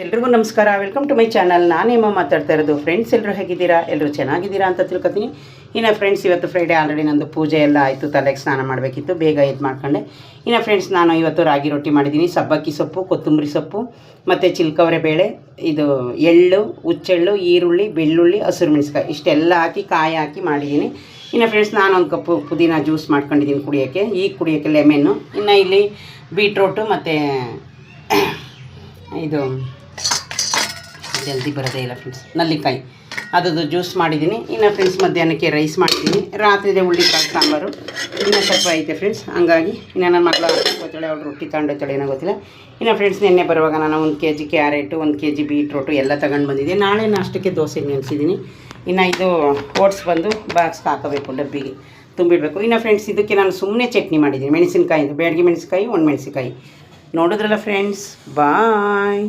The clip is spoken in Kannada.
ಎಲ್ರಿಗೂ ನಮಸ್ಕಾರ. Welcome to my channel. ನಾನೇಮ ಮಾತಾಡ್ತಾ ಇರೋದು. ಫ್ರೆಂಡ್ಸ್ ಎಲ್ಲರೂ ಹೇಗಿದ್ದೀರಾ? ಎಲ್ಲರೂ ಚೆನ್ನಾಗಿದ್ದೀರಾ ಅಂತ ತಿಳ್ಕೊತೀನಿ. ಇನ್ನು ಫ್ರೆಂಡ್ಸ್, ಇವತ್ತು ಫ್ರೈಡೇ, ಆಲ್ರೆಡಿ ನಂದು ಪೂಜೆ ಎಲ್ಲ ಆಯಿತು. ತಲೆಗೆ ಸ್ನಾನ ಮಾಡಬೇಕಿತ್ತು, ಬೇಗ ಎದ್ದು ಮಾಡ್ಕೊಂಡೆ. ಇನ್ನು ಫ್ರೆಂಡ್ಸ್, ನಾನು ಇವತ್ತು ರಾಗಿ ರೊಟ್ಟಿ ಮಾಡಿದ್ದೀನಿ. ಸಬ್ಬಕ್ಕಿ ಸೊಪ್ಪು, ಕೊತ್ತಂಬರಿ ಸೊಪ್ಪು ಮತ್ತು ಚಿಲ್ಕವರೆ ಬೇಳೆ, ಇದು ಎಳ್ಳು, ಹುಚ್ಚೆಳ್ಳು, ಈರುಳ್ಳಿ, ಬೆಳ್ಳುಳ್ಳಿ, ಹಸಿರು ಮೆಣಸಿಕಾಯಿ ಇಷ್ಟೆಲ್ಲ ಹಾಕಿ ಕಾಯಿ ಹಾಕಿ ಮಾಡಿದ್ದೀನಿ. ಇನ್ನು ಫ್ರೆಂಡ್ಸ್, ನಾನು ಒಂದು ಕಪ್ಪು ಪುದೀನ ಜ್ಯೂಸ್ ಮಾಡ್ಕೊಂಡಿದ್ದೀನಿ ಕುಡಿಯೋಕ್ಕೆ. ಈಗ ಕುಡಿಯೋಕ್ಕೆ ಲೆಮೆನ್ನು. ಇನ್ನು ಇಲ್ಲಿ ಬೀಟ್ರೋಟು ಮತ್ತು ಇದು ಜಲ್ದಿ ಬರೋದೇ ಇಲ್ಲ ಫ್ರೆಂಡ್ಸ್, ನಲ್ಲಿಕಾಯಿ ಅದರದ್ದು ಜ್ಯೂಸ್ ಮಾಡಿದ್ದೀನಿ. ಇನ್ನು ಫ್ರೆಂಡ್ಸ್, ಮಧ್ಯಾಹ್ನಕ್ಕೆ ರೈಸ್ ಮಾಡಿದ್ದೀನಿ. ರಾತ್ರಿದೆ ಹುಳ್ಳಿಕಾಳು ಸಾಂಬಾರು ಇನ್ನೂ ಸ್ವಲ್ಪ ಐತೆ ಫ್ರೆಂಡ್ಸ್. ಹಂಗಾಗಿ ಇನ್ನು ನನ್ನ ಮಗಳು ಗೊತ್ತಾಳೆ, ಅವಳು ರೊಟ್ಟಿ ತಗೊಂಡೋಗ್ತಾಳೆ ಏನೋ ಗೊತ್ತಿಲ್ಲ. ಇನ್ನು ಫ್ರೆಂಡ್ಸ್, ನಿನ್ನೆ ಬರುವಾಗ ನಾನು 1 kg ಕ್ಯಾರೆಟು, 1 kg ಬೀಟ್ರೋಟು ಎಲ್ಲ ತಗೊಂಡು ಬಂದಿದ್ದೆ. ನಾಳೆ ನಾಷ್ಟಕ್ಕೆ ದೋಸೆ ನೆನೆಸಿದ್ದೀನಿ. ಇನ್ನು ಇದು ಓಟ್ಸ್ ಬಂದು ಬಾಕ್ಸ್ಗೆ ಹಾಕಬೇಕು, ಡಬ್ಬಿಗೆ ತುಂಬಿಡಬೇಕು. ಇನ್ನು ಫ್ರೆಂಡ್ಸ್, ಇದಕ್ಕೆ ನಾನು ಸುಮ್ಮನೆ ಚಟ್ನಿ ಮಾಡಿದ್ದೀನಿ. ಮೆಣಸಿನ್ಕಾಯಿ, ಬ್ಯಾಡಗಿ ಮೆಣಸಿನ್ಕಾಯಿ, ಒಣ ಮೆಣಸಿನ್ಕಾಯಿ. ನೋಡಿದ್ರಲ್ಲ ಫ್ರೆಂಡ್ಸ್, ಬಾಯ್.